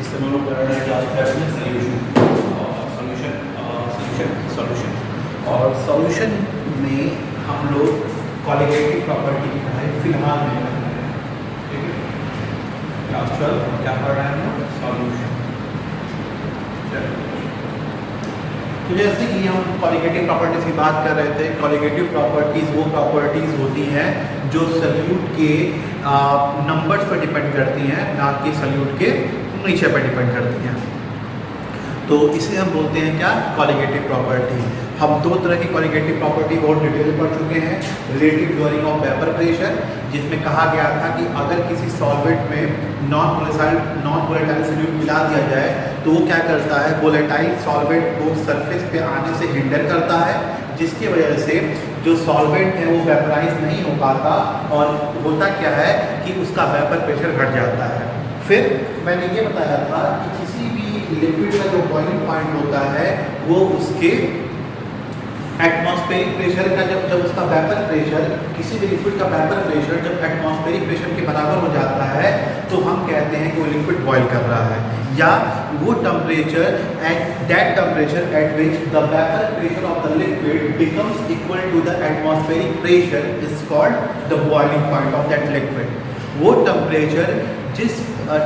इससे हम लोग कर रहे हैं क्लास 12 में सॉल्यूशन और सॉल्यूशन में हम लोग कॉलिगेटिव प्रॉपर्टी की पढ़ाई फिलहाल में कर रहे हैं। ठीक है, क्लास 12 क्या पढ़ रहे हैं हम लोग? सॉल्यूशन। तो जैसे कि हम कॉलिगेटिव प्रॉपर्टीज की बात कर रहे थे, कॉलिगेटिव प्रॉपर्टीज वो प्रॉपर्टीज होती हैं जो सल्यूट के नंबर्स पर डिपेंड करती हैं, ना कि सल्यूट के नीचे पर डिपेंड करती हैं। तो इसे हम बोलते हैं क्या? Colligative property. हम दो तरह की कॉलिगेटिव प्रॉपर्टी बहुत डिटेल में पढ़ चुके हैं। Relative during of vapour pressure, जिसमें कहा गया था कि अगर किसी सॉल्वेंट में नॉन वोलेटाइल सॉल्यूट मिला दिया जाए तो वो क्या करता है, वोलेटाइल सॉल्वेंट को सरफेस पे आने से हिंडर करता है, जिसकी वजह से जो सॉल्वेंट है वो वेपराइज नहीं हो पाता और होता क्या है कि उसका वेपर प्रेशर घट जाता है। फिर मैंने ये बताया था कि किसी भी लिक्विड का जो बॉइलिंग पॉइंट होता है वो उसके एटमॉस्फेरिक प्रेशर का जब उसका वेपर प्रेशर, किसी भी लिक्विड का वेपर प्रेशर जब एटमॉस्फेरिक प्रेशर के बराबर हो जाता है तो हम कहते हैं कि वो लिक्विड बॉयल कर रहा है, या वो temperature that temperature at which the vapour pressure of the liquid becomes equal to the atmospheric pressure is called the boiling point of that liquid. वो टेम्परेचर, जिस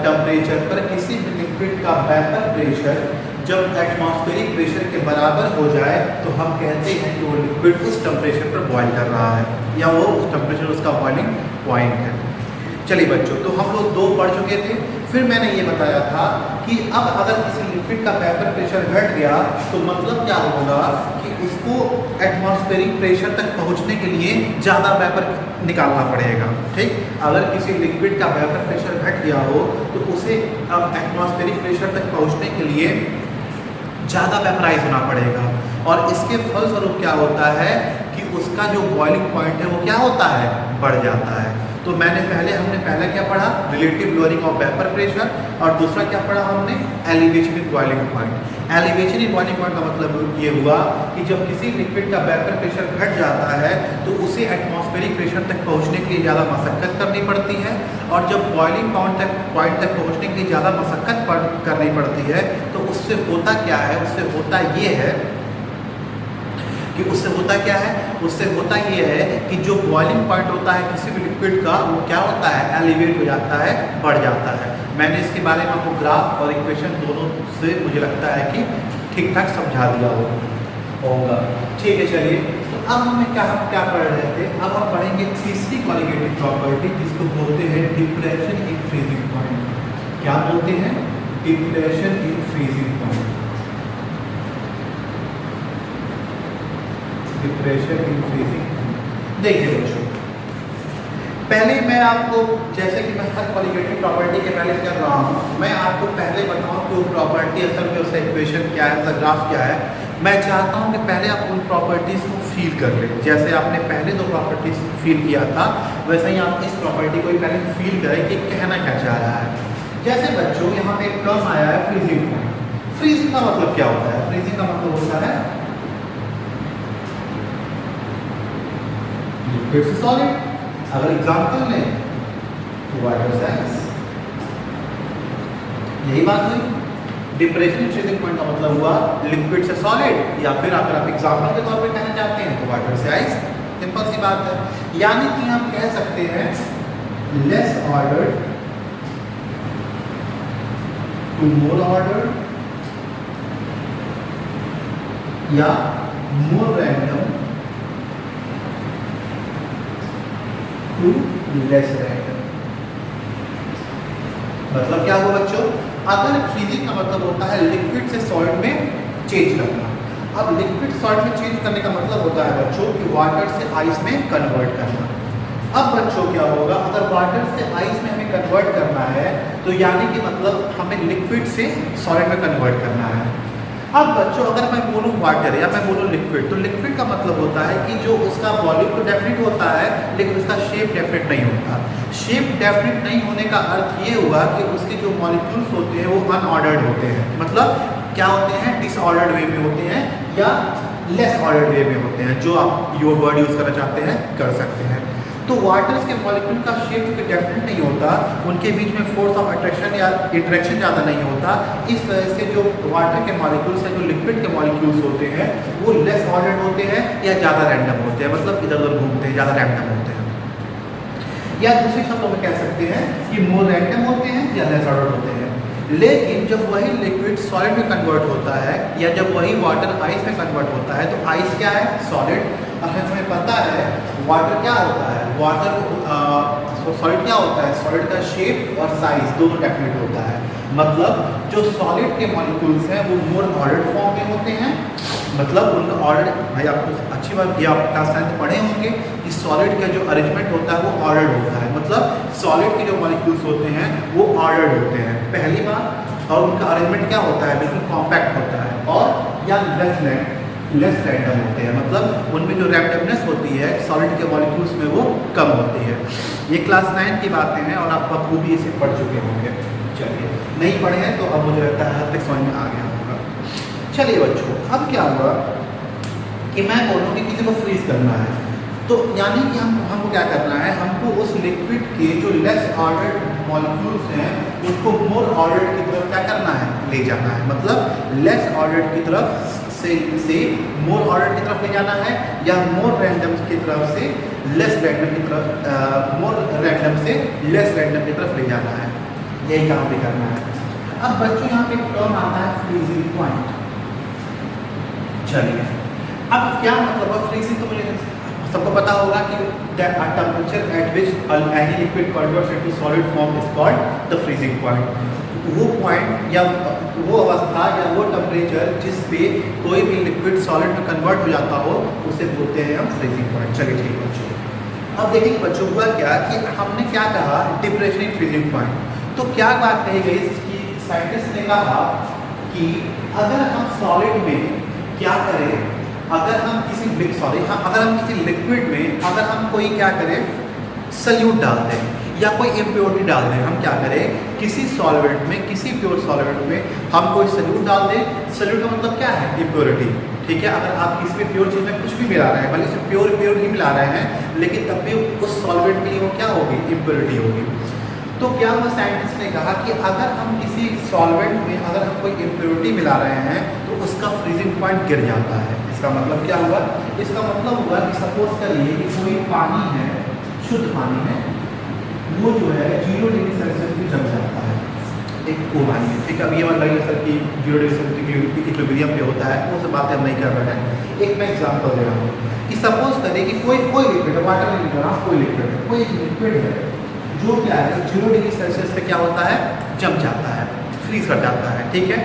टेम्परेचर पर किसी भी लिक्विड का वेपर प्रेशर जब एटमॉस्फेरिक प्रेशर के बराबर हो जाए तो हम कहते हैं कि वो लिक्विड उस टेम्परेचर पर बॉयल कर रहा है, या वो उस टेम्परेचर उसका बॉइलिंग पॉइंट है। चलिए बच्चों, तो हम लोग दो पढ़ चुके थे। फिर मैंने ये बताया था कि अब अगर किसी लिक्विड का वेपर प्रेशर घट गया तो मतलब क्या होगा कि उसको एटमॉस्फेरिक प्रेशर तक पहुंचने के लिए ज़्यादा वेपर निकालना पड़ेगा। ठीक, अगर किसी लिक्विड का वेपर प्रेशर घट गया हो तो उसे अब एटमॉस्फेरिक प्रेशर तक पहुंचने के लिए ज़्यादा वेपराइज होना पड़ेगा, और इसके फलस्वरूप क्या होता है कि उसका जो बॉइलिंग पॉइंट है वो क्या होता है, बढ़ जाता है। तो हमने पहले क्या पढ़ा? Relative lowering of vapour pressure, और दूसरा क्या पढ़ा हमने? Elevation in boiling point. Elevation in boiling point का मतलब ये हुआ कि जब किसी लिक्विड का वेपर प्रेशर घट जाता है तो उसे एटमॉस्फेरिक प्रेशर तक पहुंचने के लिए ज़्यादा मशक्कत करनी पड़ती है, और जब बॉइलिंग पॉइंट तक पहुंचने के लिए ज़्यादा मशक्कत करनी पड़ती है तो उससे होता क्या है? उससे होता ये है कि जो बॉइलिंग पॉइंट होता है किसी भी लिक्विड का वो क्या होता है? एलिवेट हो जाता है, बढ़ जाता है। मैंने इसके बारे में आपको ग्राफ और इक्वेशन दोनों से मुझे लगता है कि ठीक ठाक समझा दिया होगा। ठीक है, चलिए, तो अब हम क्या पढ़ रहे थे? अब हम पढ़ेंगे तीसरी कॉलिगेटिव प्रॉपर्टी, जिसको बोलते हैं डिप्रेशन इन फ्रीजिंग पॉइंट। क्या बोलते हैं? Depression in freezing point. Depression in freezing. देखिए बच्चों, पहले मैं आपको, जैसे कि मैं हर कॉलिगेटिव प्रॉपर्टी के पहले कर रहा हूँ, मैं आपको पहले बताऊँ कि वो प्रॉपर्टी असल में उसका इक्वेशन क्या है, उसका ग्राफ क्या है। मैं चाहता हूँ कि पहले आप उन प्रॉपर्टीज़ को फील कर लें। जैसे आपने पहले दो प्रॉपर्टीज फील किया था, वैसे ही आप इस प्रॉपर्टी को पहले फील करें कि कहना क्या चाह रहा है। जैसे बच्चों, यहाँ पे एक टर्म आया है फ्रीजिंग पॉइंट। फ्रीजिंग का मतलब क्या होता है? फ्रीजिंग का मतलब होता है लिक्विड से सॉलिड। अगर एग्जांपल लें तो वाटर से आइस, यही बात हुई। डिप्रेशन इन फ्रीजिंग पॉइंट का मतलब हुआ लिक्विड से सॉलिड, या फिर अगर आप एग्जांपल के तौर पे कहना चाहते हैं तो वाटर से आइस। सिंपल सी बात है। यानी कि हम कह सकते हैं less ordered to more ordered, या more random to less random. मतलब क्या हुआ बच्चों? अगर फ्रीजिंग का मतलब होता है लिक्विड से सॉलिड में चेंज करना। अब लिक्विड सॉलिड में चेंज करने का मतलब होता है बच्चों कि वाटर से आइस में कन्वर्ट करना। अब बच्चों क्या होगा? अगर वाटर से आइस में हमें कन्वर्ट करना है तो यानी कि मतलब हमें लिक्विड से सॉलिड में कन्वर्ट करना है। अब बच्चों, अगर मैं बोलूँ वाटर या मैं बोलूँ लिक्विड, तो लिक्विड का मतलब होता है कि जो उसका वॉल्यूम तो डेफिनेट होता है लेकिन उसका शेप डेफिनेट नहीं होता। शेप डेफिनेट नहीं होने का अर्थ ये हुआ कि उसके जो मॉलिक्यूल्स होते हैं वो अनऑर्डर्ड होते हैं। मतलब क्या होते हैं? डिसऑर्डर्ड वे में होते हैं या लेस ऑर्डर्ड वे में होते हैं। जो आप योर वर्ड यूज़ करना चाहते हैं कर सकते हैं। तो वाटर्स के मॉलिक्यूल का शेप डेफिनेट नहीं होता, उनके बीच में फोर्स ऑफ अट्रैक्शन या इंटरेक्शन ज़्यादा नहीं होता, इस वजह से जो वाटर के मॉलिक्यूल्स हैं, जो लिक्विड के मॉलिक्यूल्स होते हैं, वो लेस ऑर्डर्ड होते हैं या ज़्यादा रैंडम होते हैं, मतलब इधर उधर घूमते हैं, ज़्यादा रैंडम होते हैं। या दूसरे शब्दों में कह सकते हैं कि मोर रैंडम होते हैं या लेस ऑर्डर्ड होते हैं। लेकिन जब वही लिक्विड सॉलिड में कन्वर्ट होता है या जब वही वाटर आइस में कन्वर्ट होता है, तो आइस क्या है? सॉलिड। अब हमें पता है वाटर क्या होता है, वाटर सॉलिड क्या होता है, सॉलिड का शेप और साइज दोनों डेफिनेट होता है। मतलब जो सॉलिड के मॉलिक्यूल्स हैं वो मोर ऑर्डर्ड फॉर्म में होते हैं, मतलब उनका ऑर्डर, भाई आपको अच्छी बात ये आप क्लास 9 पढ़े होंगे कि सॉलिड का जो अरेंजमेंट होता है वो ऑर्डर्ड होता है, मतलब सॉलिड के जो मॉलिक्यूल्स होते हैं वो ऑर्डर्ड होते हैं, पहली बात। और उनका अरेंजमेंट क्या होता है? बिल्कुल कॉम्पैक्ट होता है। और या लेस रैंडम होते हैं, मतलब उनमें जो रैंडमनेस होती है सॉलिड के मॉलिक्यूल्स में वो कम होती है। ये क्लास 9 की बातें हैं और आप खूब इसे पढ़ चुके होंगे। चलिए, नहीं पढ़े हैं तो अब मुझे लगता है हद तक समझ में आ गया होगा। चलिए बच्चों, अब क्या हुआ कि मैं बोलूँ कि किसी को फ्रीज करना है, तो यानी कि हमको क्या करना है, हमको उस लिक्विड के जो लेस ऑर्डर्ड मॉलिक्यूल्स हैं उसको मोर ऑर्डर्ड की तरफ क्या करना है? ले जाना है। मतलब लेस ऑर्डर्ड की तरफ से मोर ऑर्डर की तरफ ले जाना है या मोर रैंडम की तरफ से लेस रैंडम की तरफ, मोर रैंडम से लेस रैंडम की तरफ ले जाना है। यही काम भी करना है। अब बच्चों यहाँ पे टर्म आता है फ्रीजिंग पॉइंट। चलिए, अब क्या मतलब है फ्रीजिंग? तो मुझे सबको पता होगा कि temperature at which any liquid converts into solid form is called the freezing point. वो पॉइंट या वो अवस्था या वो टेम्परेचर जिस पे कोई भी लिक्विड सॉलिड में कन्वर्ट हो जाता हो उसे बोलते हैं हम फ्रीजिंग पॉइंट। चलिए ठीक है बच्चों, अब देखेंगे बच्चों हुआ क्या कि हमने क्या कहा डिप्रेशन फ्रीजिंग पॉइंट। तो क्या बात कही गई कि साइंटिस्ट ने कहा कि अगर हम सॉलिड में क्या करें, अगर हम किसी लिक्विड में अगर हम कोई क्या करें सल्यूट डाल दें या कोई इम्प्योरिटी डाल दें, हम क्या करें किसी सॉल्वेंट में, किसी प्योर सॉल्वेंट में हम कोई सल्यूट डाल दें। सल्यूट का मतलब क्या है? इम्प्योरिटी। ठीक है, अगर आप किसी भी प्योर चीज़ में कुछ भी मिला रहे हैं, भले इसमें प्योर ही मिला रहे हैं, लेकिन तब भी उस सॉल्वेंट के लिए वो क्या होगी? इम्प्योरिटी होगी। तो क्या वो साइंटिस्ट ने कहा कि अगर हम किसी सॉल्वेंट में अगर हम कोई इम्प्योरिटी मिला रहे हैं तो उसका फ्रीजिंग पॉइंट गिर जाता है। इसका मतलब क्या हुआ? इसका मतलब हुआ कि सपोज करिए कि कोई पानी है, शुद्ध पानी है, वो जो है 0 डिग्री सेल्सियस पे जम जाता है। एक को मानिए, ठीक है, अब ये मतलब ये सर कि 0 डिग्री सेल्सियस इक्विलिब्रियम पे होता है, वो सब बातें हम नहीं कर रहे हैं। एक मैं एग्जांपल दे रहा हूँ कि सपोज करें कि कोई लिक्विड है, वाटर नहीं कर रहा, कोई लिक्विड है, कोई लिक्विड है जो क्या है 0 डिग्री सेल्सियस पे क्या होता है? जम जाता है, फ्रीज कर जाता है। ठीक है,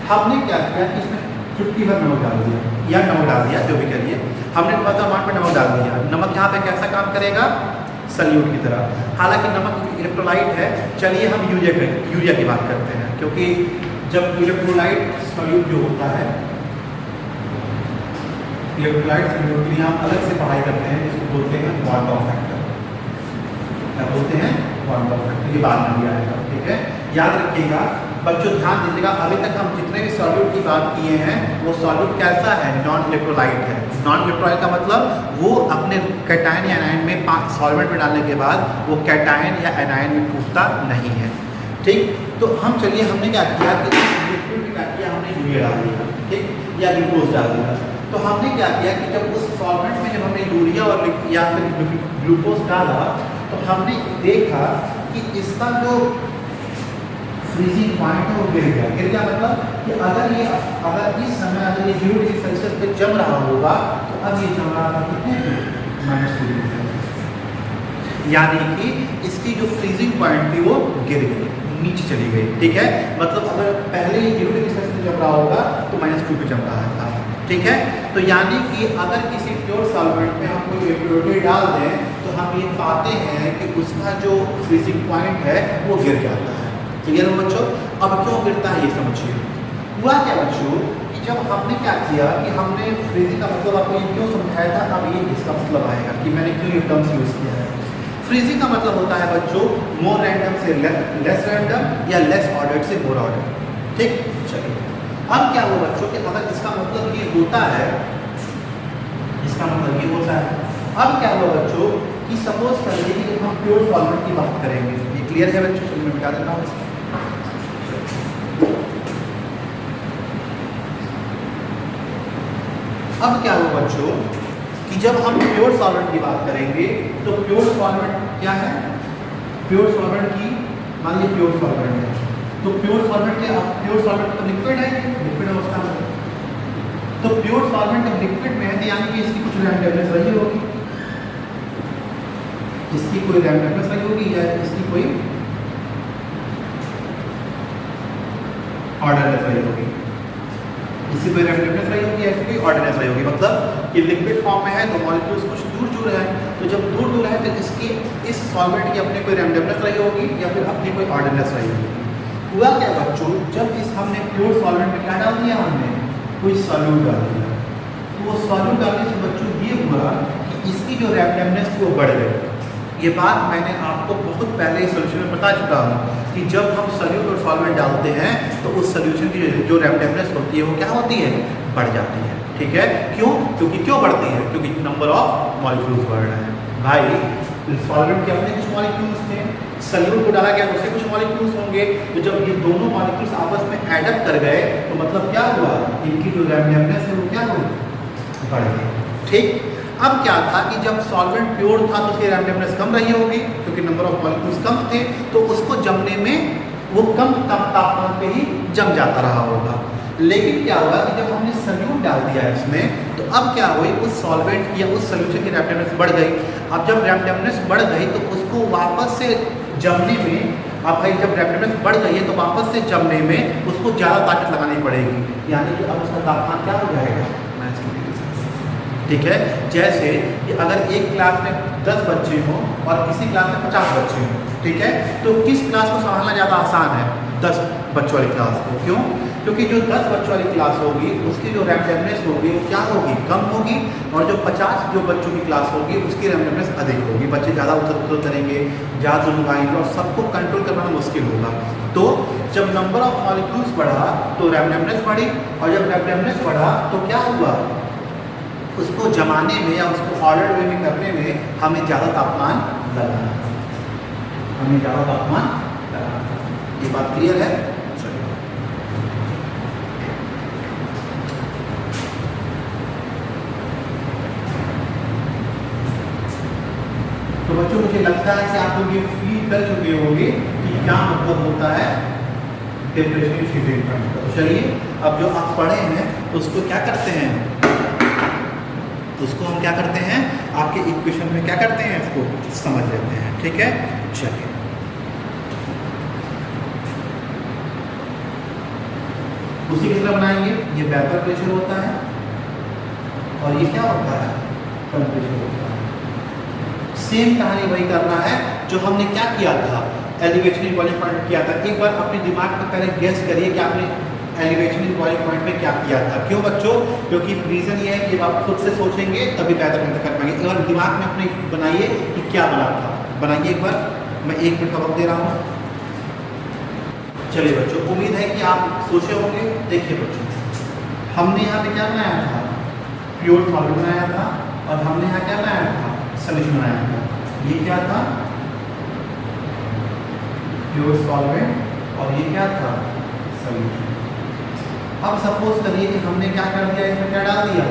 हमने क्या किया कि इसमें चुटकी भर नमक डाल दिया या नमक डाल दिया, जो भी करिए, हमने वर्तमान में नमक डाल दिया। नमक यहाँ पे कैसा काम करेगा? सल्यूट की तरह। हालांकि नमक इलेक्ट्रोलाइट है। चलिए हम यूरिया की बात करते हैं, क्योंकि जब इलेक्ट्रोलाइट सल्यूट जो होता है, इलेक्ट्रोलाइट सल्यूट के लिए हम अलग से पढ़ाई करते हैं, जिसको बोलते हैं वॉन बॉर्न फैक्टर। क्या बोलते हैं? Von Born factor. ये बाद में भी आएगा। ठीक है, याद रखिएगा बच्चों, ध्यान दीजिएगा। अभी तक हम जितने भी सॉल्यूट की बात किए हैं वो सॉल्यूट कैसा है? नॉन इलेक्ट्रोलाइट है। नॉन इलेक्ट्रोलाइट का मतलब वो अपने कैटायन या एनायन में सॉल्वेंट में डालने के बाद वो कैटायन या एनायन में टूटता नहीं है। ठीक, तो हम चलिए हमने क्या किया कि लिक्विड में क्या किया, हमने यूरिया डाल दिया, ठीक, या ग्लूकोज डाल दिया। तो हमने क्या किया कि जब उस सॉल्वेंट में जब हमने यूरिया और या फिर ग्लूकोज डाला तो हमने देखा कि इसका जो फ्रीजिंग पॉइंट है वो गिर गया। गिर गया मतलब कि अगर इस समय अगर ये 0 डिग्री सेल्सियस पे जम रहा होगा तो अब ये जम रहा था कितने पे? -2 डिग्री सेल्सियस। यानी कि इसकी जो फ्रीजिंग पॉइंट थी वो गिर गई, नीचे चली गई। ठीक है, मतलब अगर पहले ये 0 डिग्री सेल्सियस पे जम रहा होगा तो -2 पे जम रहा था। ठीक है, तो यानी कि अगर किसी प्योर सॉल्वेंट में हम कोई इम्प्योरिटी डाल दें तो हम ये पाते हैं कि उसका जो फ्रीजिंग पॉइंट है वो गिर जाता है। क्लियर हो बच्चों? अब क्यों गिरता है ये समझिए। हुआ क्या बच्चों कि जब हमने क्या किया कि हमने फ्रीजिंग का मतलब आपको ये क्यों समझाया था, अब ये इसका मतलब आएगा कि मैंने क्यों ये टर्म्स यूज़ किया है। फ्रीजिंग का मतलब होता है बच्चों मोर रैंडम से लेस रैंडम या लेस ऑर्डर से मोर ऑर्डर। ठीक, चलिए अब क्या हुआ बच्चों कि अगर इसका मतलब ये होता है, इसका मतलब ये होता है, अब क्या हुआ बच्चों कि सपोज कर लीजिए कि हम प्योर सॉल्वेंट की बात करेंगे। ये क्लियर है बच्चों? चलिए मैं बता देता हूँ इसको। अब क्या हुआ बच्चों कि जब हम प्योर सॉल्वेंट की बात करेंगे तो प्योर सॉल्वेंट क्या है? प्योर सॉल्वेंट की मान लीजिए प्योर सॉल्वेंट है, तो प्योर सॉल्वेंट क्या? प्योर सॉल्वेंट तो लिक्विड है, लिक्विड अवस्था में। तो प्योर सॉल्वेंट जब लिक्विड में है तो यानी कि इसकी कुछ रैंडमनेस रही होगी, इसकी कोई रैंडमनेस रही होगी या इसकी कोई ऑर्डरनेस रही होगी, इसकी कोई रैंडमनेस रही होगी या इसकी कोई ऑर्डरनेस रही होगी। मतलब कि लिक्विड फॉर्म में है तो मॉलिक्यूल्स कुछ दूर दूर है, तो जब दूर दूर है तो इसकी इस सॉल्वेंट की अपनी कोई रैंडमनेस रही होगी या फिर अपनी कोई ऑर्डरनेस रही होगी। हुआ क्या बच्चों, जब इस हमने प्योर सॉल्वेंट में क्या डाल दिया? हमने कोई सॉल्यूट डाल दिया। तो वो सॉल्यूट डालने से बच्चों ये हुआ कि इसकी जो रैंडमनेस थी वो बढ़ गई। ये बात मैंने आपको बहुत पहले इस सोल्यूशन में बता चुका हूँ कि जब हम सॉल्यूट और सॉल्वेंट डालते हैं तो उस सोल्यूशन की जो रैंडमनेस होती है वो क्या होती है? बढ़ जाती है। ठीक है, क्यों? क्योंकि क्यों बढ़ती है? क्योंकि नंबर ऑफ मॉलिक्यूल्स बढ़ रहे हैं। भाई सॉल्वेंट के अपने कुछ मॉलिक्यूल्स थे, सॉल्यूट को डाला गया तो उससे कुछ मॉलिक्यूल्स होंगे, तो जब ये दोनों मॉलिक्यूल्स आपस में एड अप कर गए तो मतलब क्या हुआ? इनकी जो रैंडमनेस है वो क्या हुई? बढ़ गई। ठीक, अब क्या था कि जब सॉल्वेंट प्योर था तो उसकी रैंडमनेस कम रही होगी क्योंकि नंबर ऑफ मॉलिक्यूल्स कम थे, तो उसको जमने में वो कम तापमान पे ही जम जाता रहा होगा। लेकिन क्या होगा कि जब हमने सॉल्यूट डाल दिया इसमें तो अब क्या हुई? उस सॉल्वेंट या उस सॉल्यूशन की रैंडमनेस बढ़ गई। अब जब रैंडमनेस बढ़ गई तो उसको वापस से जमने में, अब भाई जब रैंडमनेस बढ़ गई है तो वापस से जमने में उसको ज़्यादा ताकत लगानी पड़ेगी, यानी कि अब उसका तापमान क्या हो जाएगा? ठीक है, जैसे कि अगर एक क्लास में 10 बच्चे हों और किसी क्लास में 50 बच्चे हों, ठीक है, तो किस क्लास को संभालना ज़्यादा आसान है? 10 बच्चों वाली क्लास को। क्यों? क्योंकि जो 10 बच्चों वाली क्लास होगी उसकी जो रैंडमनेस होगी वो क्या होगी? कम होगी, और जो 50 जो बच्चों की क्लास होगी उसकी रैंडमनेस अधिक होगी। बच्चे ज़्यादा उथल पुथल करेंगे, ज़्यादा लोग आएंगे और सबको कंट्रोल करना मुश्किल होगा। तो जब नंबर ऑफ मॉलिक्यूल्स बढ़ा तो रैंडमनेस बढ़ी, और जब रैंडमनेस बढ़ा तो क्या हुआ? उसको जमाने में या उसको ऑर्डर वे में करने में हमें ज़्यादा तापमान लगाना, हमें ज़्यादा तापमान लगाना। ये बात क्लियर है? चलिए, तो बच्चों मुझे लगता है कि आप लोग ये फील कर चुके होंगे कि क्या मतलब होता है टेम्परेचर शिफ्टिंग पॉइंट का। तो चलिए, अब जो आप पढ़े हैं तो उसको क्या करते हैं? उसको हम क्या करते हैं? आपके इक्वेशन में क्या करते हैं? इसको समझ लेते हैं। ठीक है, चलिए। उसी की तरह बनाएंगे। ये वेपर प्रेशर होता है और ये क्या होता है? टेम्परेचर होता है। सेम कहानी वही करना है जो हमने क्या किया था, एलिवेशन बॉइलिंग पॉइंट किया था। एक बार अपने दिमाग में पहले गेस करिए कि आपने एलिवेशन बॉइलिंग पॉइंट में क्या किया था। क्यों बच्चों? क्योंकि रीज़न ये है कि आप खुद से सोचेंगे तभी बेहतर कर पाएंगे। एक बार दिमाग में अपने बनाइए कि क्या बना था, बनाइए एक बार। मैं 1 मिनट का वक्त दे रहा हूँ। चलिए बच्चों, उम्मीद है कि आप सोचे होंगे। देखिए बच्चों, हमने यहाँ पे क्या बनाया था? प्योर सॉल्वेंट बनाया था, और हमने यहाँ क्या बनाया था? सॉल्यूशन बनाया था। ये क्या था? प्योर सॉल्वेंट, और ये क्या था? सॉल्यूशन। अब सपोज करिए कि हमने क्या कर दिया, इसमें क्या डाल दिया?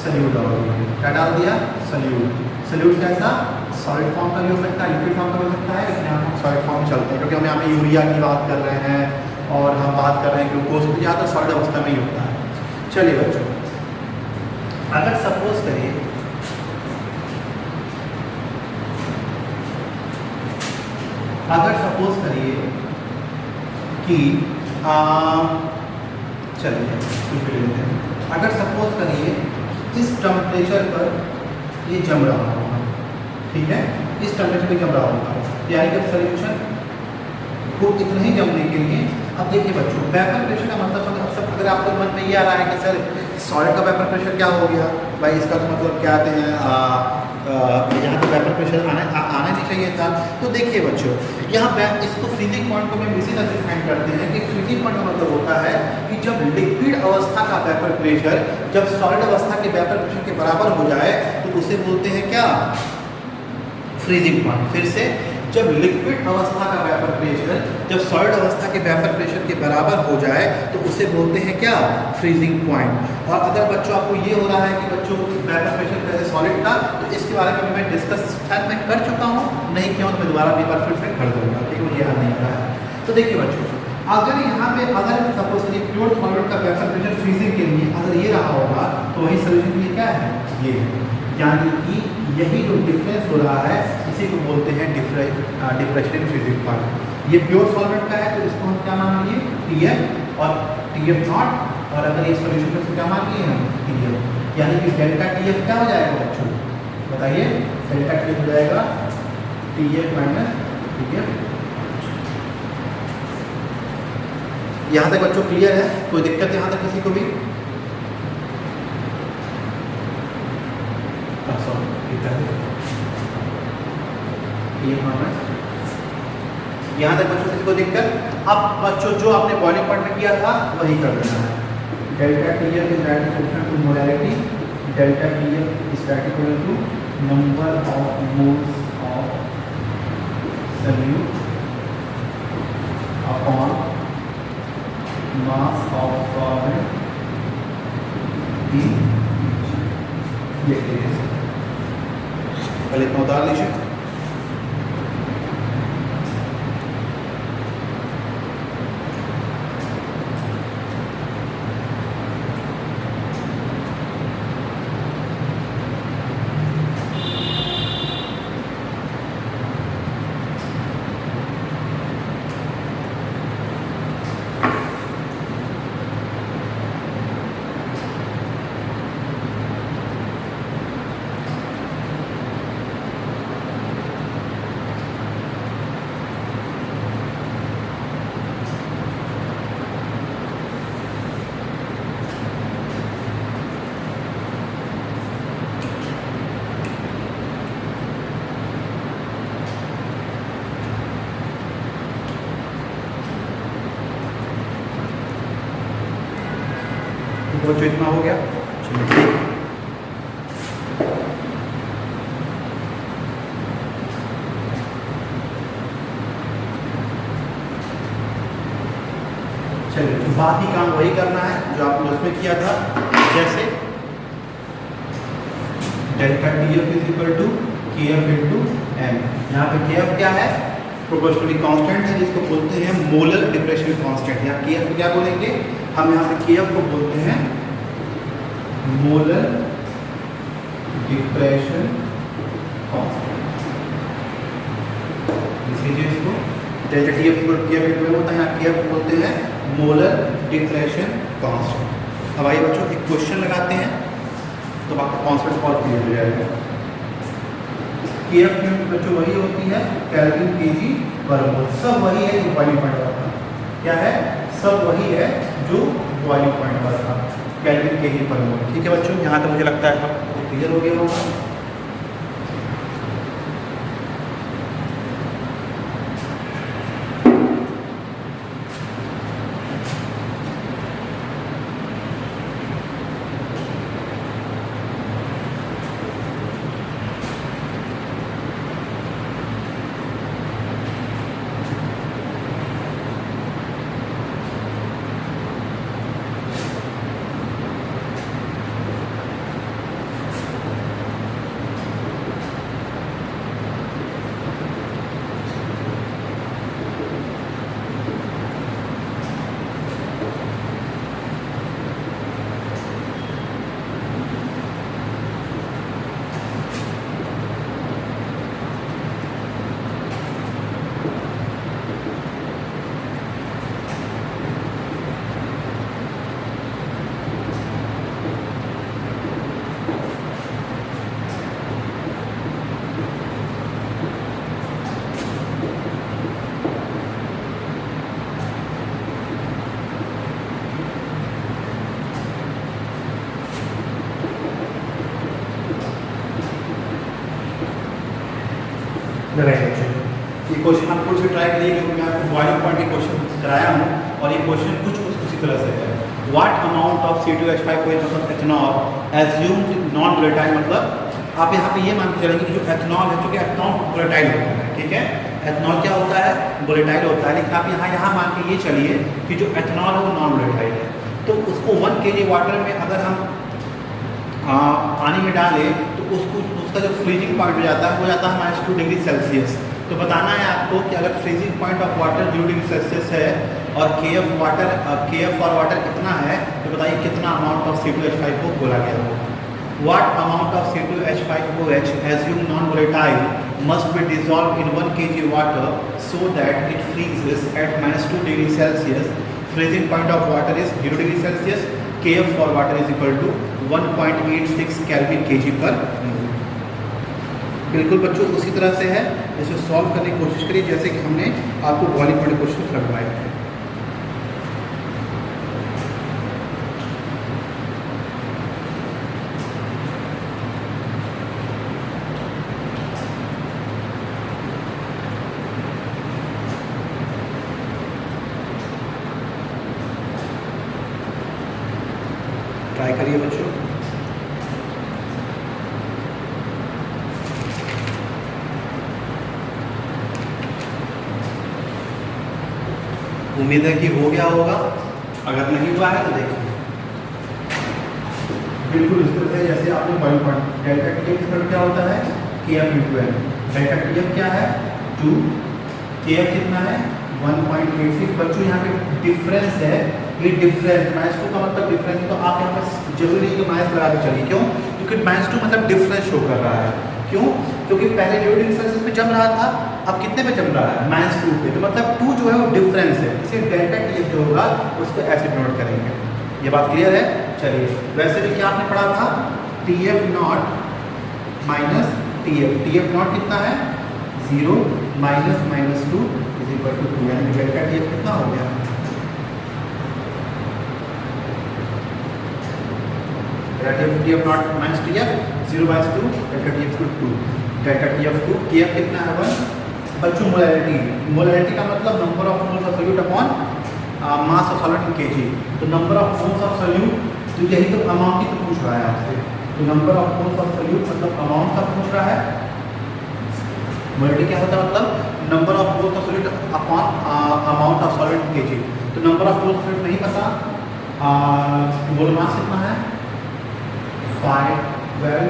सॉल्यूट डाल दिया। क्या डाल दिया? सॉल्यूट। सॉल्यूट कैसा? सॉलिड फॉर्म का भी हो सकता है, लिक्विड फॉर्म का भी हो सकता है, लेकिन हम सॉलिड फॉर्म चलते हैं क्योंकि हम यहाँ पे यूरिया की बात कर रहे हैं और हम बात कर रहे हैं ग्लूकोज की, ज़्यादा सॉलिड अवस्था में ही होता है। चलिए बच्चों, अगर सपोज करिए कि चलिए कुछ भी लेते हैं। अगर सपोज करिए इस टेम्परेचर पर ये जम रहा होगा, ठीक है, इस टेम्परेचर पे जम रहा होगा, यानी कि सॉल्यूशन को इतना ही जमने के लिए। अब देखिए बच्चों, वेपर प्रेशर का मतलब अगर आपको मन में ये आ रहा है कि सर सॉलिड का वेपर प्रेशर क्या हो गया, भाई इसका तो मतलब क्या कहते हैं, यहाँ तो वेपर प्रेशर आना नहीं चाहिए था। तो देखिए बच्चों, यहाँ इसको फ्रीजिंग पॉइंट को हम इसी तरह से डिफाइन करते हैं कि फ्रीजिंग पॉइंट का मतलब होता है कि जब लिक्विड अवस्था का वेपर प्रेशर जब सॉलिड अवस्था के वेपर प्रेशर के बराबर हो जाए तो उसे बोलते हैं क्या? Freezing point. फिर से, जब लिक्विड अवस्था का वेपर प्रेशर जब सॉलिड अवस्था के वेपर प्रेशर के बराबर हो जाए तो उसे बोलते हैं क्या, फ्रीजिंग पॉइंट। और अगर बच्चों आपको ये हो रहा है कि बच्चों वेपर प्रेशर पहले सॉलिड था, तो इसके बारे में मैं डिस्कस शायद मैं कर चुका हूँ, नहीं किया तो मैं दोबारा एक बार फिर से कर दूँगा, ठीक है, मुझे याद नहीं आ रहा है। तो देखिए बच्चों, अगर यहाँ पे अगर सपोज प्योर सॉलिड का वेपर प्रेशर फ्रीजिंग के लिए अगर ये रहा होगा, तो वही सोल्यूशन के लिए क्या है, ये है। यानी कि यही जो डिफरेंस हो रहा है इसी को बोलते हैं डिफरेंशियल फ्रीजिंग पॉइंट। ये प्योर सॉल्वेंट का है तो इसको हम क्या मान लिए, TF और TF नॉट, और अगर ये सॉल्यूशन का क्या मान लिए हम, TF। यानी कि डेल्टा TF क्या हो जाएगा बच्चों, बताइए, डेल्टा TF हो जाएगा TF माइनस TF। यहाँ तक बच्चों क्लियर है, कोई दिक्कत यहाँ तक किसी को भी? यहाँ तक बच्चों किसी को दिक्कत? अब बच्चों जो आपने बॉइलिंग पॉइंट में किया था वही कर देना है। Delta TF is direct to molarity, delta TF is direct to number of moles of solute upon mass of solvent in. ये पहले इतना उतार लीजिए। बच्चों इतना हो गया, चलिए ठीक है। चलिए, तो बाकी काम वही करना है जो आपने उसमें किया था। जैसे delta TF is equal to KF into M। यहाँ पे KF क्या है, प्रोपोर्शनली कांस्टेंट है, जिसको बोलते हैं मोलर डिप्रेशन कांस्टेंट। यहाँ KF को क्या बोलेंगे हम, यहाँ पे KF को बोलते हैं मोलर डिप्रेशन कांस्टेंट। इसलिए इसको delta TF equal to KF into M होता है, यहाँ KF को बोलते हैं मोलर डिप्रेशन कांस्टेंट। अब आइए बच्चों एक क्वेश्चन लगाते हैं तो आपका कॉन्सेप्ट और क्लियर हो जाएगा। KF यूनिट बच्चों वही होती है केल्विन kg पर मोल, सब वही है जो बॉइलिंग पॉइंट पर था। क्या है, सब वही है जो बॉइलिंग पॉइंट पर था, केल्विन kg पर मोल। ठीक है बच्चों, यहाँ तक मुझे लगता है आपको क्लियर हो गया होगा। ये क्वेश्चन आप खुद से ट्राई करिए, क्योंकि मैं आपको बॉइलिंग पॉइंट के क्वेश्चन कराया हूँ और ये क्वेश्चन कुछ उसी तरह से है। व्हाट अमाउंट ऑफ C2H5 मतलब एथेनॉल एज्यूम्ड नॉन वोलेटाइल मतलब आप यहाँ पे ये मान के चलेंगे कि जो एथनॉल है, क्योंकि एथनॉल वोलेटाइल होता है, ठीक है, एथनॉल क्या होता है, वोलेटाइल होता है, लेकिन आप यहाँ मान के ये चलिए कि जो एथनॉल है वो नॉन वोलेटाइल है। तो उसको 1 kg वाटर में अगर हम पानी में डालें तो उसका जो फ्रीजिंग पॉइंट हो जाता है वो जाता है -2 डिग्री सेल्सियस। तो बताना है आपको कि अगर freezing point of water 0 degree Celsius है और KF फॉर वाटर कितना है, तो बताइए कितना अमाउंट ऑफ C2H5 को बोला गया होगा। What amount of C2H5OH assumed non-volatile must be dissolved in 1 kg water so that it freezes at -2 degree Celsius. Freezing point of water is 0 degree Celsius. KF for water is equal to 1.86 Kelvin kg per mole. बिल्कुल बच्चों उसी तरह से है, इसे solve करने की कोशिश करिए जैसे कि हमने आपको बॉइलिंग पॉइंट क्वेश्चन करवाए थे। ट्राई करिए बच्चों। उम्मीद है कि हो गया होगा, अगर नहीं हुआ है तो देखिए बिल्कुल इस तरह से जैसे आपने बॉइलिंग पॉइंट डेल्टा टी क्या होता है KF × N। डेल्टा TF क्या है 2, KF कितना है 1.86। बच्चों यहाँ पे डिफरेंस है, ये डिफरेंस -2 का मतलब डिफरेंस, तो आप यहाँ पर जरूरी नहीं कि माइनस लगा के चलिए। क्यों? क्योंकि -2 मतलब डिफरेंस शो कर रहा है। क्यों? क्योंकि पहले 0 डिग्री सेल्सियस पे जम रहा था, अब कितने पे जम रहा है -2 पे, तो मतलब 2 जो है वो डिफरेंस है, इसे डेल्टा TF जो होगा उसको ऐसे डिनोट करेंगे। ये बात क्लियर है? चलिए, वैसे भी क्या आपने पढ़ा था TF0 माइनस TF0 कितना है 0 माइनस -2 इज इक्वल टू 2, यानी डेल्टा TF कितना हो गया TF0 minus TF 0 minus 2 delta TF 2 delta TF 2 KF कितना है 1। बच्चों मोलैरिटी का मतलब number of moles of solute upon mass of solid in kg। तो number of moles of solute, तो यही तो अमाउंट ही तो पूछ रहा है आपसे। तो number of moles of solute मतलब अमाउंट का पूछ रहा है। मोलैरिटी क्या होता है मतलब number of moles of solute upon amount of solid in kg। तो number of moles of solute नहीं पता, मोल मास कितना है 5 12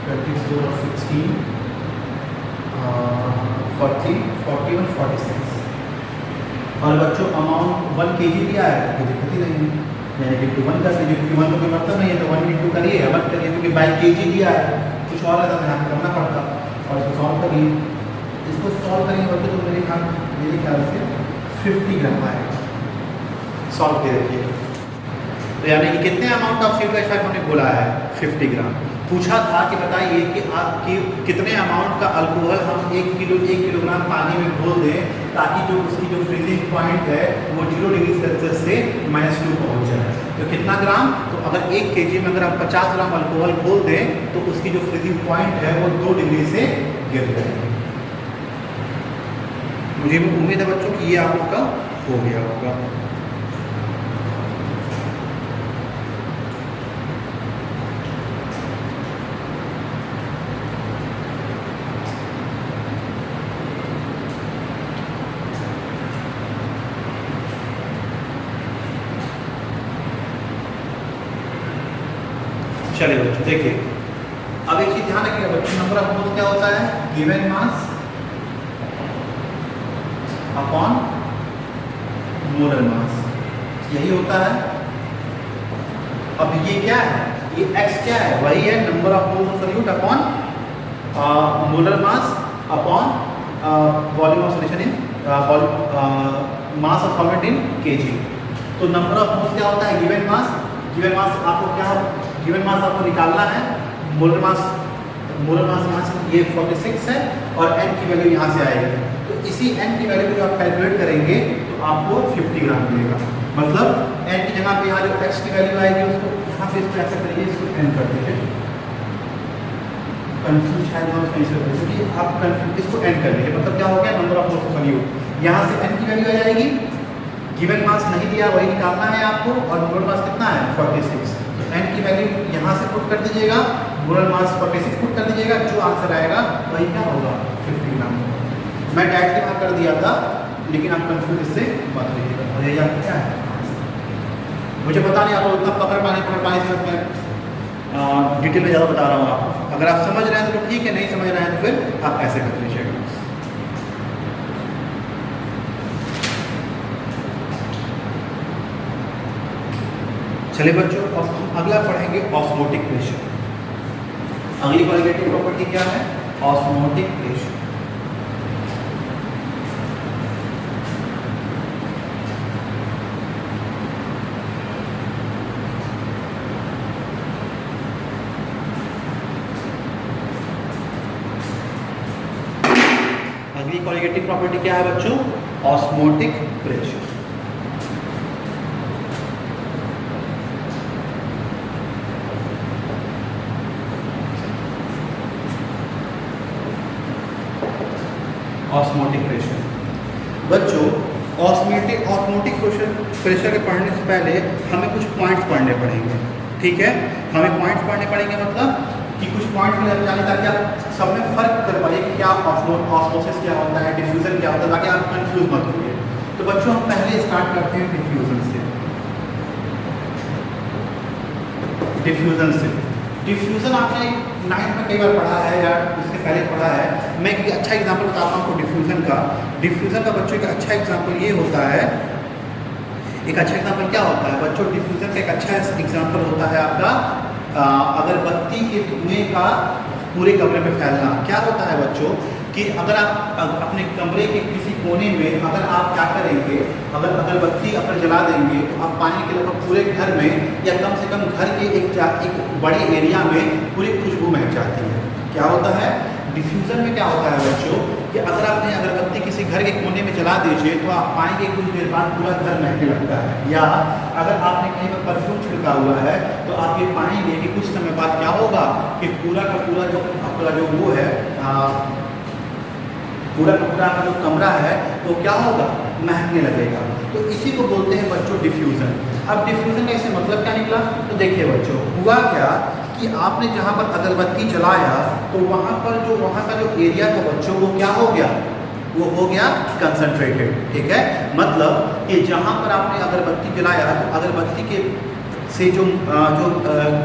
24 और 16 40 41 46। और बच्चों अमाउंट 1 kg दिया है, कोई दिक्कत ही नहीं है, यानी कि 1 कर दीजिए, क्योंकि 1 तो कोई मतलब नहीं है, तो 1 × 2 करिए, 1 करिए, क्योंकि बाई kg दिया है, कुछ और है तो यहाँ पर करना पड़ता। और इसको सॉल्व करिए, इसको सॉल्व करेंगे बच्चों तो मेरे ख्याल से 50 ग्राम आएगा। सॉल्व के देखिए, तो यानी कि कितने अमाउंट ऑफ C2H5 हमने बोला है 50 ग्राम। पूछा था कि बताइए कि आपकी कितने अमाउंट का अल्कोहल हम 1 किलोग्राम पानी में घोल दें ताकि जो उसकी जो फ्रीजिंग पॉइंट है वो 0 डिग्री सेल्सियस से -2 पहुंच जाए। तो कितना ग्राम? तो अगर 1 kg में अगर हम 50 ग्राम अल्कोहल घोल दें तो उसकी जो फ्रीजिंग पॉइंट है वो 2 डिग्री से गिर जाएगी। मुझे उम्मीद है बच्चों कि ये आपका हो गया होगा। चलिए बच्चों देखिए, अब एक चीज ध्यान रखिएगा बच्चों, नंबर ऑफ मोल्स क्या होता है given mass upon molar mass, यही होता है। अब ये क्या है, ये x क्या है, वही है number of moles of solute upon molar mass upon volume of solution in mass of solvent in kg। तो नंबर ऑफ मोल्स क्या होता है गिवन मास आपको क्या गिवन मास आपको निकालना है, मोलर मास यहाँ से ये 46 है और n की वैल्यू यहाँ से आएगी। तो इसी n की वैल्यू को आप कैलकुलेट करेंगे तो आपको 50 ग्राम मिलेगा। मतलब n की जगह पे यहाँ जो x की वैल्यू आएगी उसको यहाँ पे इसको ऐसा करिए, इसको n कर दीजिए, कंफ्यूज शायद हम कहीं से क्योंकि आप कंफ्यूज इसको n कर लीजिए, मतलब क्या हो गया number of moles of solute, यहाँ से n की वैल्यू आ जाएगी, गिवन मास नहीं दिया वही निकालना है आपको, और मोलर मास कितना है 46, तो n की वैल्यू यहाँ से पुट कर दीजिएगा, मोलर मास पर बेसिस पुट कर दीजिएगा, जो आंसर आएगा वही क्या होगा 50 ग्राम होगा। मैं डायरेक्टली वहाँ कर दिया था, लेकिन आप कंफ्यूज इससे मत रहिएगा। और यही आपका क्या है, मुझे पता नहीं आपको उतना पकड़ पाने से मैं डिटेल में ज़्यादा बता रहा हूँ आपको। अगर आप समझ रहे हैं तो ठीक है, नहीं समझ रहे हैं तो फिर आप ऐसे कर लीजिएगा। चलिए बच्चों, अब हम अगला पढ़ेंगे ऑस्मोटिक प्रेशर। अगली क्वालिटेटिव प्रॉपर्टी क्या है, ऑस्मोटिक प्रेशर। अगली क्वालिटेटिव प्रॉपर्टी क्या है बच्चों, ऑस्मोटिक प्रेशर। ऑस्मोटिक प्रेशर बच्चों, ऑस्मोटिक प्रेशर के पढ़ने से पहले हमें कुछ पॉइंट्स पढ़ने पड़ेंगे, ठीक है। हमें पॉइंट्स पढ़ने पड़ेंगे, मतलब कि कुछ पॉइंट्स मिल जाने ताकि आप सब में फर्क कर पाइए कि क्या ऑस्मोसिस क्या होता है, डिफ्यूजन क्या होता है, ताकि आप कंफ्यूज मत होइए। तो बच्चों हम पहले स्टार्ट करते हैं डिफ्यूजन से। डिफ्यूजन आपने 9th में कई बार पढ़ा है या उससे पहले पढ़ा है। मैं एक अच्छा एग्जांपल बताता हूँ आपको डिफ्यूजन का बच्चों का अच्छा एग्जांपल ये होता है। एक अच्छा एग्जांपल क्या होता है बच्चों, डिफ्यूजन का एक अच्छा एग्जांपल होता है आपका अगरबत्ती के धुएं का पूरे कमरे में फैलना। क्या होता है बच्चों कि अगर आप अपने कमरे के किसी कोने में अगर आप क्या करेंगे, अगर अगरबत्ती अगर जला देंगे तो आप पाएंगे कि लगभग पूरे घर में या कम से कम घर के एक बड़े एरिया में पूरी खुशबू महक जाती है। क्या होता है डिफ्यूजन में, क्या होता है बच्चों कि अगर आपने अगरबत्ती किसी घर के कोने में जला दीजिए तो आप पाएंगे कुछ देर बाद पूरा घर महकने लगता है। या अगर आपने कहीं पर परफ्यूम छिड़का हुआ है तो आप ये पाएंगे कि कुछ समय बाद क्या होगा कि पूरा का पूरा जो आपका जो वो है पूरा का पूरा जो कमरा है वो क्या होगा, महकने लगेगा। तो इसी को बोलते हैं बच्चों डिफ्यूजन। अब डिफ्यूजन का इससे मतलब क्या निकला, तो देखिए बच्चों हुआ क्या कि आपने जहाँ पर अगरबत्ती जलाया तो वहाँ पर जो वहाँ का जो एरिया था बच्चों वो क्या हो गया, वो हो गया कंसंट्रेटेड, ठीक है। मतलब कि जहाँ पर आपने अगरबत्ती जलाया तो अगरबत्ती के से जो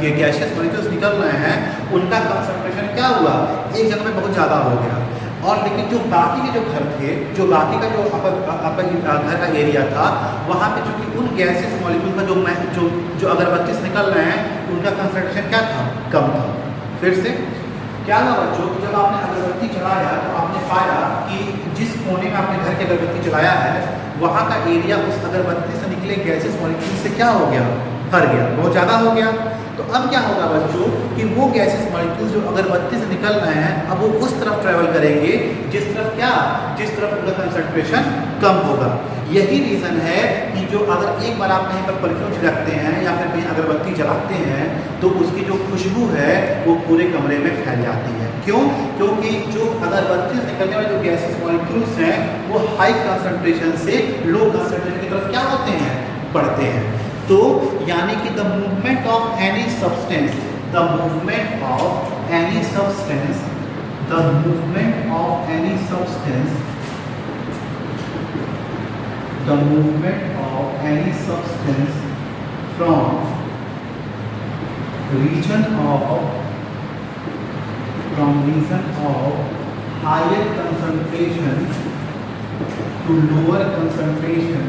गैसेस मॉलिक्यूल्स निकल रहे हैं उनका कंसंट्रेशन क्या हुआ, एक जगह में बहुत ज़्यादा हो गया। और लेकिन जो बाकी के जो घर थे, जो बाकी का जो आपका घर का एरिया था, वहाँ पे चूँकि उन गैसेस मॉलिक्यूल का जो अगरबत्ती से निकल रहे हैं उनका कंसंट्रेशन क्या था, कम था। फिर से क्या हुआ बच्चों, जब आपने अगरबत्ती जलाया तो आपने पाया कि जिस कोने में आपने घर की अगरबत्ती जलाया है वहाँ का एरिया उस अगरबत्ती से निकले गैसेस मॉलिक्यूल से क्या हो गया, भर गया, बहुत ज़्यादा हो गया। तो अब क्या होगा बच्चों कि वो गैसेस मॉलिक्यूल्स जो अगरबत्ती से निकल रहे हैं अब वो उस तरफ ट्रेवल करेंगे जिस तरफ उनका कंसंट्रेशन कम होगा। यही रीज़न है कि जो अगर एक बार आप कहीं पर परफ्यूम छिड़कते हैं या फिर कहीं अगरबत्ती जलाते हैं तो उसकी जो खुशबू है वो पूरे कमरे में फैल जाती है। क्यों? क्योंकि जो अगरबत्ती से निकलने वाले जो गैसेस मॉलिक्यूल्स हैं वो हाई कंसंट्रेशन से लो कंसंट्रेशन की तरफ क्या होते हैं, बढ़ते हैं। तो यानी कि the movement of any substance, the movement of any substance, the movement of any substance, the movement of any substance from region of higher concentration to lower concentration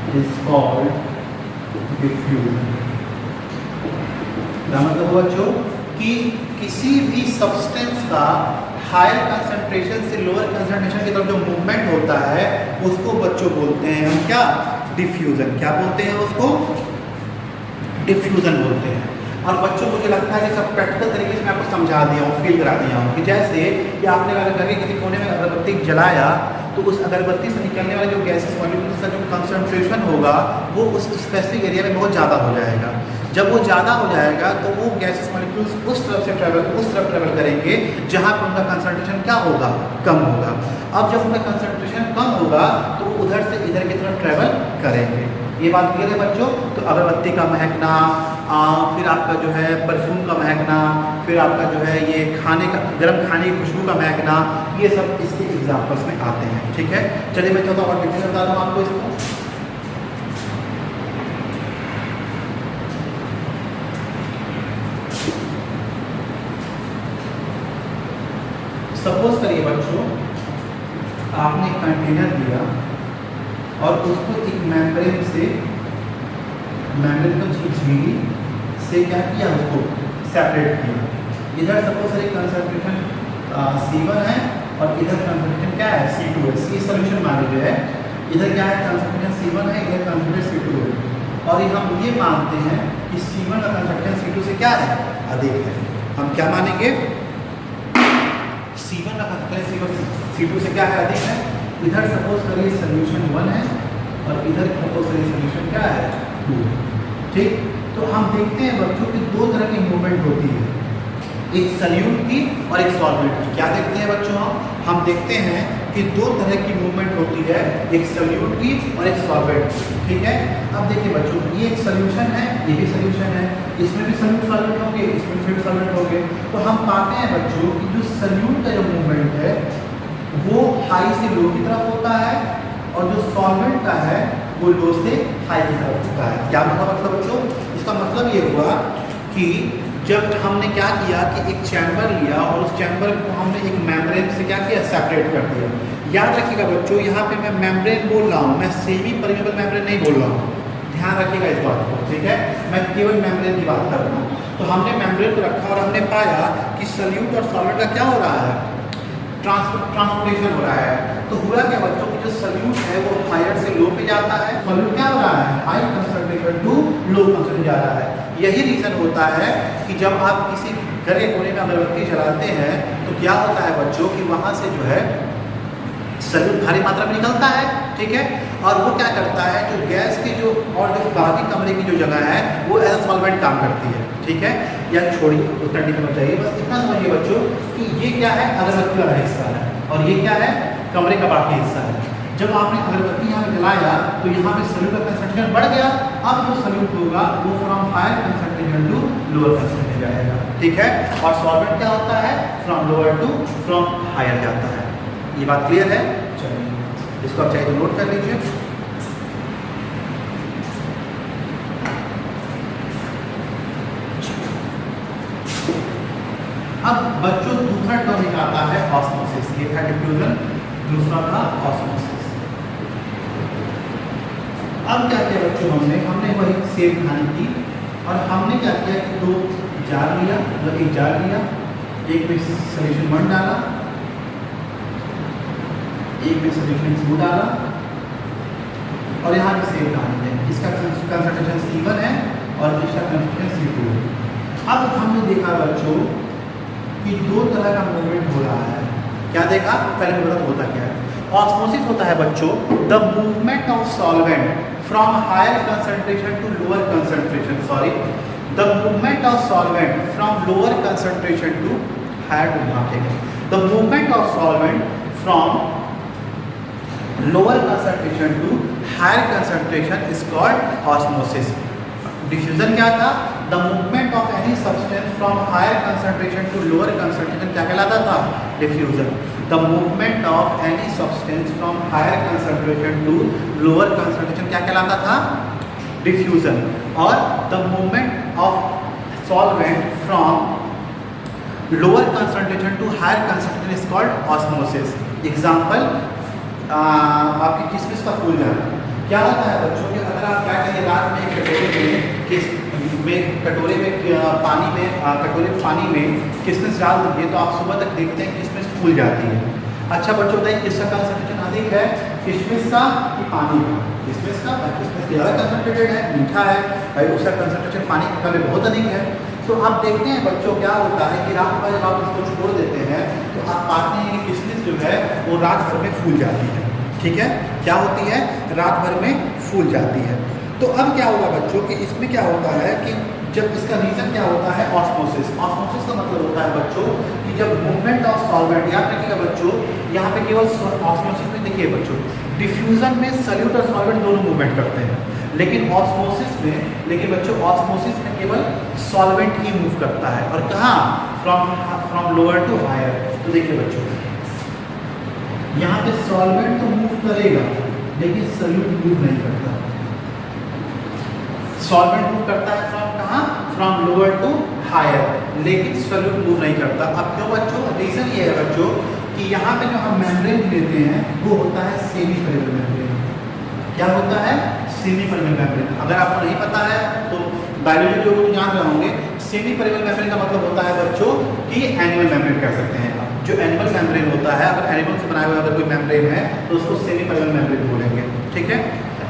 is called diffusion। मतलब बच्चों कि किसी भी substance का higher concentration से lower concentration की तरफ जो मूवमेंट होता है उसको बच्चों बोलते हैं हम क्या, डिफ्यूजन। क्या बोलते हैं उसको, डिफ्यूजन बोलते हैं। और बच्चों मुझे लगता है कि सब प्रैक्टिकल तरीके से मैं आपको समझा दिया हूँ, फील करा दिया हूँ कि जैसे कि आपने अगर घर के किसी कोने में अगरबत्ती जलाया तो उस अगरबत्ती से निकलने वाले जो गैसेस मॉलिक्यूल्स का जो कंसंट्रेशन होगा वो उस स्पेसिफिक एरिया में बहुत ज़्यादा हो जाएगा। जब वो ज़्यादा हो जाएगा तो वो गैसेस मॉलिक्यूल्स उस तरफ ट्रेवल करेंगे जहाँ पर उनका कंसंट्रेशन क्या होगा, कम होगा। अब जब उनका कंसंट्रेशन कम होगा तो वो उधर से इधर की तरफ ट्रेवल करेंगे। ये बात क्लियर है बच्चों। तो अगरबत्ती का महकना, फिर आपका जो है परफ्यूम का महकना, फिर आपका जो है ये खाने का, गर्म खाने की खुशबू का महकना, ये सब इसके एग्जाम्पल्स में आते हैं। ठीक है, चलिए मैं थोड़ा और डिटेल बता दूँ आपको इसको। सपोज करिए बच्चों, आपने कंटेनर लिया और उसको एक मेम्ब्रेन से, मेम्ब्रेन को झिल्ली से क्या किया, उसको सेपरेट किया। इधर सपोज करिए कंसंट्रेशन C1 है और इधर कंसंट्रेशन क्या है, C2 है। सी सोल्यूशन मान लीजिए है, इधर क्या है कंसंट्रेशन C1 है, इधर कंसंट्रेशन C2 है। और हम ये मानते हैं कि C1 का कंसंट्रेशन C2 से क्या है, अधिक है। हम क्या मानेंगे, C1 का कंसंट्रेशन C2 से क्या है, अधिक है। इधर सपोज करिए सोल्यूशन 1 है और इधर सपोज करिए सोल्यूशन क्या है, 2। ठीक, तो हम देखते हैं बच्चों कि दो तरह की मूवमेंट होती है, एक सल्यूट की और एक सॉल्वेंट की। क्या देखते हैं बच्चों, हम देखते हैं कि दो तरह की मूवमेंट होती है, एक सल्यूट की और एक सॉल्वेंट की। ठीक है, अब देखिए बच्चों, ये एक सोल्यूशन है, ये भी सोल्यूशन है, इसमें भी सल्यूट सॉल्वेंट होंगे, इसमें फिर सॉल्वेंट होंगे। तो हम पाते हैं बच्चों कि जो सल्यूट का जो मूवमेंट है वो हाई से लो की तरफ होता है और जो सॉल्वेंट का है वो लो से हाई की तरफ होता है। क्या मतलब बच्चों, इसका मतलब ये हुआ कि जब हमने क्या किया कि एक चैम्बर लिया और उस चैम्बर को हमने एक मेम्ब्रेन से क्या किया, सेपरेट कर दिया। याद रखिएगा बच्चों, यहाँ पे मैं मेम्ब्रेन बोल रहा हूँ, मैं सेमी परमेबल मेम्ब्रेन नहीं बोल रहा हूँ, ध्यान रखिएगा इस बात को। ठीक है, मैं केवल मेम्ब्रेन की बात कर रहा हूँ। तो हमने मेम्ब्रेन को रखा और हमने पाया कि सल्यूट और सॉल्वेंट का क्या हो रहा है, ट्रांसपोर्टेशन हो रहा है। तो हुआ क्या बच्चों कि जो सल्यूट है वो हायर से लो पे जाता है, सॉल्यूट क्या हो रहा है, high concentration to low concentration जा रहा है। यही रीजन होता है कि जब आप किसी घर के कोने में अगरबत्ती जलाते हैं तो क्या होता है बच्चों कि वहाँ से जो है सल्यूट भारी मात्रा में निकलता है। ठीक है, और वो क्या करता है, जो गैस की जो और जो बाकी कमरे की जो जगह है वो एज सॉल्वेंट काम करती है। ठीक है, या छोड़िए उतना नहीं समझ चाहिए, बस इतना समझिए बच्चों कि ये क्या है, अगरबत्ती वाला हिस्सा है और ये क्या है, कमरे का बाकी हिस्सा है। जब आपने अगरबत्ती यहाँ पे जलाया तो यहाँ पे सल्यूट का कंसंट्रेशन बढ़ गया। अब जो सल्यूट होगा वो from higher concentration to lower concentration जाएगा। ठीक है, और सॉल्वेंट क्या होता है, from lower to from higher जाता है। ये बात क्लियर है। चलिए इसको आप चाहे तो नोट कर लीजिए। अब बच्चों दूसरा टॉपिक आता है ऑस्मोसिस। ये था डिफ्यूजन, दूसरा था ऑस्मोसिस। अब क्या किया बच्चों, हमने वही सेम कहानी की और हमने क्या किया कि दो जार लिया, मतलब एक जार लिया, एक में सोल्यूशन 1 डाला, एक में सोल्यूशन 2 डाला और यहाँ पे सेम कहानी है। इसका कंसंट्रेशन C1 है और इसका कंसंट्रेशन C2 है। अब हमने देखा बच्चों कि दो तरह का मूवमेंट हो रहा है। क्या देखा, पहले मुझे होता क्या है, ऑस्मोसिस होता है बच्चों the movement of solvent from higher concentration to lower concentration, sorry the movement of solvent from lower concentration to higher to market. The movement of solvent from lower concentration to higher concentration is called osmosis. Diffusion क्या था, the movement of any substance from higher concentration to lower concentration क्या कहलाता था, diffusion. The movement of any substance from higher concentration to lower concentration क्या कहलाता था, diffusion. और the movement of solvent from lower concentration to higher concentration is called osmosis. Example, आपकी किसमिस का फूल जाना। क्या होता है बच्चों कि अगर आप क्या करें, रात में कटोरे में पानी में किसमिस डाल दीजिए तो आप सुबह तक देखते हैं किसमिस फूल जाती है। अच्छा बच्चों बताइए किसका कंसंट्रेशन अधिक है, किशमिश का कि पानी का? किशमिश का, किशमिश ज़्यादा कंसंट्रेटेड है, मीठा है भाई, उसका कंसंट्रेशन पानी का भी बहुत अधिक है। तो आप देखते हैं बच्चों क्या होता है कि रात भर जब आप इसको छोड़ देते हैं तो आप पाते हैं कि किशमिश जो है वो रात भर में फूल जाती है। ठीक है, क्या होती है, रात भर में फूल जाती है। तो अब क्या होगा बच्चों कि इसमें क्या होता है कि जब इसका रीज़न क्या होता है, ऑस्मोसिस। ऑस्मोसिस का मतलब होता है बच्चों कि जब मूवमेंट ऑफ सॉल्वेंट, याद रखिएगा बच्चों यहाँ पे केवल ऑस्मोसिस में देखिए बच्चों, डिफ्यूजन में सल्यूट और सॉल्वेंट दोनों मूवमेंट करते हैं, लेकिन बच्चों ऑस्मोसिस में केवल सॉल्वेंट ही मूव करता है। और कहाँ? From lower to higher. तो देखिए बच्चों, यहाँ पे सॉल्वेंट तो मूव करेगा लेकिन सॉल्यूट मूव नहीं करता। सॉल्वेंट मूव करता है फ्रॉम कहाँ? फ्रॉम लोअर टू हायर, लेकिन सॉल्यूट मूव नहीं करता। अब क्यों बच्चों? रीजन ये है बच्चों कि यहाँ पे जो हम मेम्ब्रेन लेते हैं वो होता है सेमी पेरिफेरल मेम्ब्रेन। क्या होता है? Semi peripheral membrane. अगर आपको नहीं पता है तो बायोलॉजी के लोग जान रहे होंगे। सेमी पेरिफेरल मेम्ब्रेन का मतलब होता है बच्चों कि एनिमल मेम्ब्रेन कह सकते हैं। जो एनिमल मेम्ब्रेन होता है, अगर एनिमल से बनाया हुआ अगर कोई मेम्ब्रेन है तो उसको सेमी पेरिफेरल मेम्ब्रेन बोलेंगे। ठीक है।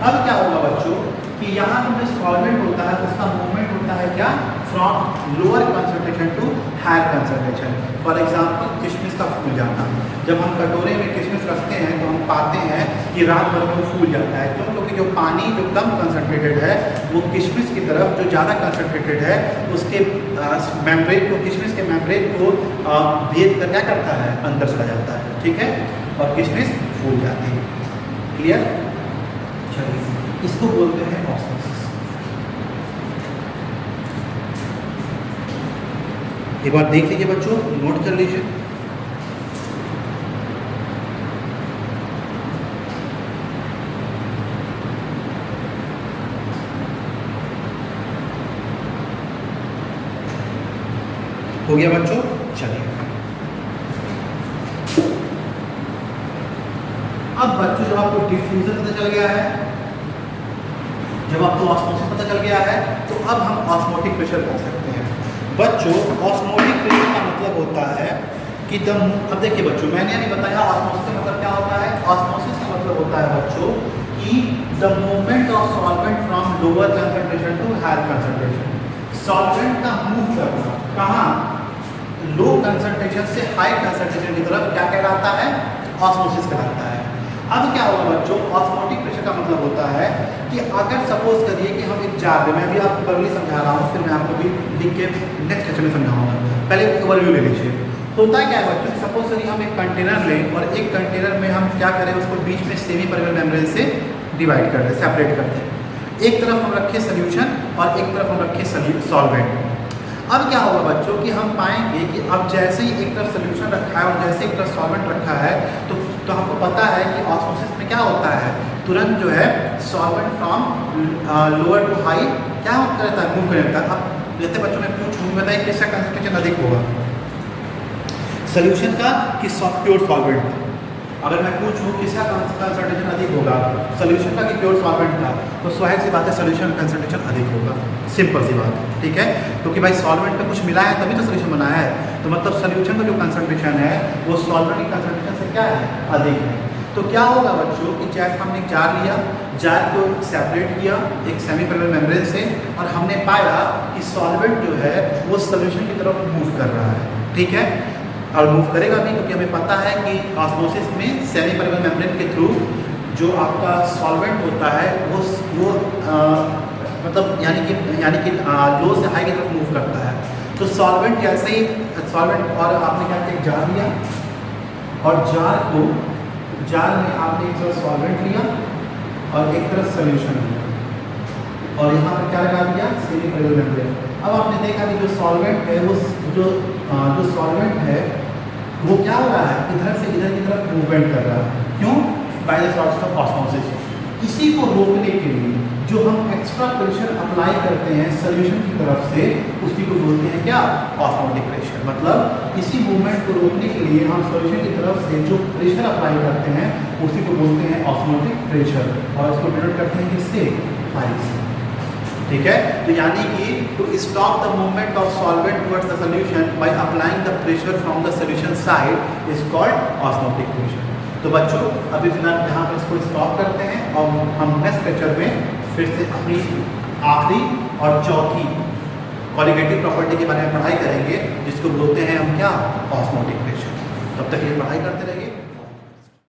अब क्या होगा बच्चों कि यहाँ पर जो सॉल्वेंट होता है उसका मूवमेंट होता है क्या? From lower concentration to higher concentration. For example किशमिश का फूल जाना। जब हम कटोरे में किशमिश रखते हैं तो हम पाते हैं कि रात भर में फूल जाता है। क्यों? क्योंकि जो पानी जो कम कंसंट्रेटेड है वो किशमिश की तरफ जो ज़्यादा कंसंट्रेटेड है उसके मेम्ब्रेन को, किशमिश के मेम्ब्रेन को भेद कर क्या करता है? अंदर चला जाता है। ठीक है। और किशमिश फूल जाती है। क्लियर? चलिए, इसको बोलते हैं ऑस्मोसिस। एक बार देख लीजिए बच्चों, नोट कर लीजिए। हो गया बच्चों? चलिए, अब बच्चों जब आपको डिफ्यूजन पता चल गया है, जब आपको ऑस्मोसिस पता चल गया है, तो अब हम ऑस्मोटिक प्रेशर कर सकते हैं। बच्चों ऑस्मोटिक प्रेशर का मतलब होता है कि अब देखिए बच्चों, मैंने अभी बताया ऑस्मोसिस का मतलब क्या होता है। ऑस्मोसिस का मतलब होता है बच्चों कि the movement of solvent from lower concentration to higher concentration. Solvent का मूव करना कहाँ? लो कंसंट्रेशन से हाई कंसंट्रेशन की तरफ क्या कहलाता है? ऑस्मोसिस कहलाता है। अब क्या होगा बच्चों? ऑस्मोटिक प्रेशर का मतलब होता है कि अगर सपोज करिए कि हम एक जार में, मैं भी आपको वर्बली समझा रहा हूँ, फिर मैं आपको भी लिख के नेक्स्ट सेक्शन में समझाऊंगा। पहले एक ओवरव्यू ले लीजिए। होता क्या है बच्चों? सपोज करिए हम एक कंटेनर लें और एक कंटेनर में हम क्या करें, उसको बीच में सेमी पेरिफेरल मेम्ब्रेन से डिवाइड कर दें, सेपरेट कर दें। एक तरफ हम रखें सोल्यूशन और एक तरफ हम रखें सॉल्वेंट। अब क्या होगा बच्चों कि हम पाएंगे कि अब जैसे ही एक तरफ सोल्यूशन रखा है और जैसे एक तरफ सॉल्वेंट रखा है तो हमको पता है कि ऑस्मोसिस में क्या होता है, तुरंत जो है solvent from lower to high क्या करता है? मूव करता है। अब जैसे बच्चों में पूछूँ, बताइए किसका कंसंट्रेशन अधिक होगा, सोल्यूशन का कि प्योर सॉल्वेंट? अगर मैं पूछूँ किसका कंसंट्रेशन अधिक होगा, सोल्यूशन का कि प्योर सॉल्वेंट का, तो स्वाभाविक सी बात है सोल्यूशन का कंसंट्रेशन अधिक होगा। सिंपल सी बात, ठीक है। क्योंकि भाई सॉल्वेंट में कुछ मिला है तभी तो सोल्यूशन बनाया है, तो मतलब सोल्यूशन का जो कंसंट्रेशन है वो सॉल्वेंट के कंसंट्रेशन से क्या है? अधिक है। तो क्या होगा बच्चों कि जैसे हमने एक जार लिया, जार को सेपरेट किया एक सेमी पेरिफेरल मेम्ब्रेन से, और हमने पाया कि सॉल्वेंट जो है वो सोल्यूशन की तरफ मूव कर रहा है। ठीक है। और मूव करेगा भी क्योंकि हमें पता है कि ऑस्मोसिस में सेमी पेरिफेरल मेम्ब्रेन के थ्रू जो आपका सॉल्वेंट होता है वो मतलब यानी कि लो से हाई की तरफ मूव करता है। तो सॉल्वेंट जैसे ही सॉल्वेंट, और आपने क्या किया, जार लिया और जार में आपने एक तरफ सॉल्वेंट लिया और एक तरफ सोल्यूशन लिया और यहाँ पर क्या लगा दिया? Semi peripheral membrane. अब आपने देखा कि जो सॉल्वेंट है वो जो सॉल्वेंट है वो क्या हो रहा है? इधर से इधर की तरफ मूवमेंट कर रहा है। क्यों? By the process of osmosis. इसी को रोकने के लिए जो हम एक्स्ट्रा प्रेशर अप्लाई करते हैं सोल्यूशन की तरफ से, उसी को बोलते हैं क्या? Osmotic pressure. मतलब इसी मूवमेंट को रोकने के लिए हम सोल्यूशन की तरफ से जो प्रेशर अप्लाई करते हैं उसी को बोलते हैं ऑस्मोटिक प्रेशर, और इसको डिनोट करते हैं किससे? पाई से। ठीक है। तो यानी कि to stop the movement of solvent towards the solution by applying the pressure from the solution side is called osmotic pressure. तो बच्चों अभी फिलहाल यहाँ पर इसको स्टॉप करते हैं और हम नेक्स्ट लेक्चर में फिर से अपनी आखिरी और चौथी कॉलिगेटिव प्रॉपर्टी के बारे में पढ़ाई करेंगे, जिसको बोलते हैं हम क्या? Osmotic pressure. तब तक ये पढ़ाई करते रहिए।